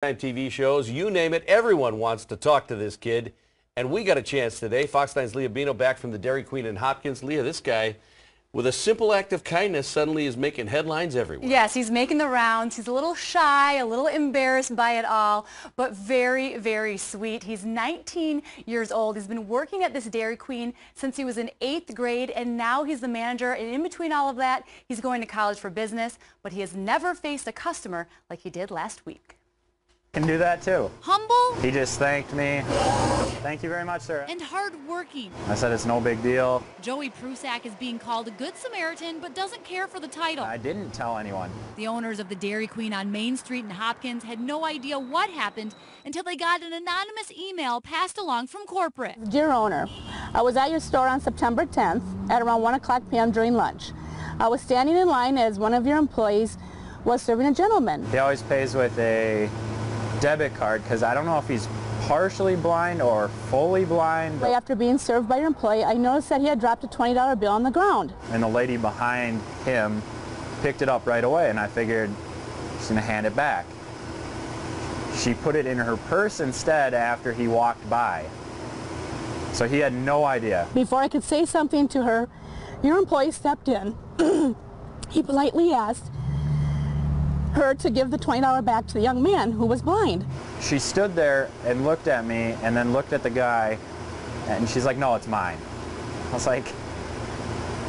TV shows, you name it, everyone wants to talk to this kid. And we got a chance today. Fox 9's Leah Bino back from the Dairy Queen in Hopkins. Leah, this guy, with a simple act of kindness, suddenly is making headlines everywhere. Yes, he's making the rounds. He's a little shy, a little embarrassed by it all, but very, very sweet. He's 19 years old. He's been working at this Dairy Queen since he was in 8th grade, and now he's the manager. And in between all of that, he's going to college for business, but he has never faced a customer like he did last week. Can do that too. Humble. He just thanked me. Thank you very much, sir. And hardworking. I said it's no big deal. Joey Prusak is being called a good Samaritan, but doesn't care for the title. I didn't tell anyone. The owners of the Dairy Queen on Main Street in Hopkins had no idea what happened until they got an anonymous email passed along from corporate. Dear owner, I was at your store on September 10th at around 1 o'clock p.m. during lunch. I was standing in line as one of your employees was serving a gentleman. He always pays with a debit card because I don't know if he's partially blind or fully blind. After being served by your employee, I noticed that he had dropped a $20 bill on the ground. And the lady behind him picked it up right away, and I figured she's going to hand it back. She put it in her purse instead after he walked by. So he had no idea. Before I could say something to her, your employee stepped in. He politely asked her to give the $20 back to the young man who was blind. She stood there and looked at me and then looked at the guy, and she's like, no, it's mine. I was like,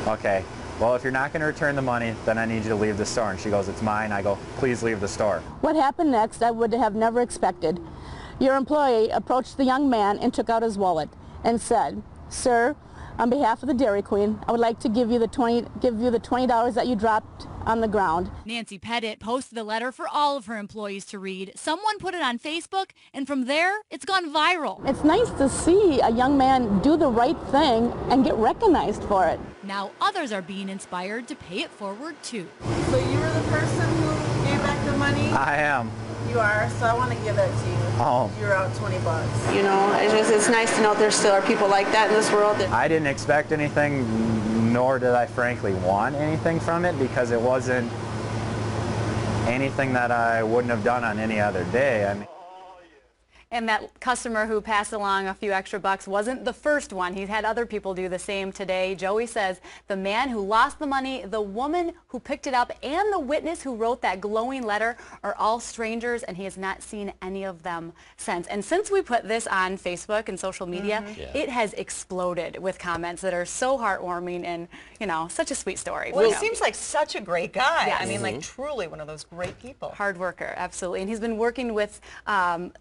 okay, well, if you're not going to return the money, then I need you to leave the store. And she goes, it's mine. I go, please leave the store. What happened next, I would have never expected. Your employee approached the young man and took out his wallet and said, sir, on behalf of the Dairy Queen, I would like to give you the $20 that you dropped on the ground. Nancy Pettit posted the letter for all of her employees to read. Someone put it on Facebook, and from there, it's gone viral. It's nice to see a young man do the right thing and get recognized for it. Now others are being inspired to pay it forward too. So you were the person who gave back the money? I am. You are, so I want to give that to you. Oh. You're out $20. You know, it's nice to know there still are people like that in this world. I didn't expect anything, nor did I frankly want anything from it, because it wasn't anything that I wouldn't have done on any other day. I mean, And that customer who passed along a few extra bucks wasn't the first one. He's had other people do the same today. Joey says the man who lost the money, the woman who picked it up, and the witness who wrote that glowing letter are all strangers, and he has not seen any of them since. And since we put this on Facebook and social media, it has exploded with comments that are so heartwarming and, you know, such a sweet story. Well, he seems like such a great guy. Yes. I mean, like truly one of those great people. Hard worker, absolutely. And he's been working with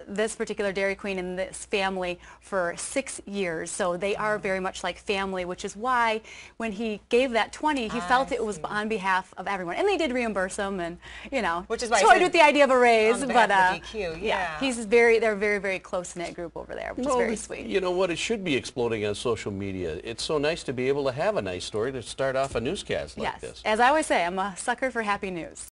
this particular Dairy Queen and this family for 6 years. So they are very much like family, which is why when he gave that 20, he felt it was on behalf of everyone. And they did reimburse him, and, you know, which is why toyed with the idea of a raise. But DQ, yeah. They're a very, very close-knit group over there, which is very sweet. You know what? It should be exploding on social media. It's so nice to be able to have a nice story to start off a newscast like this. As I always say, I'm a sucker for happy news.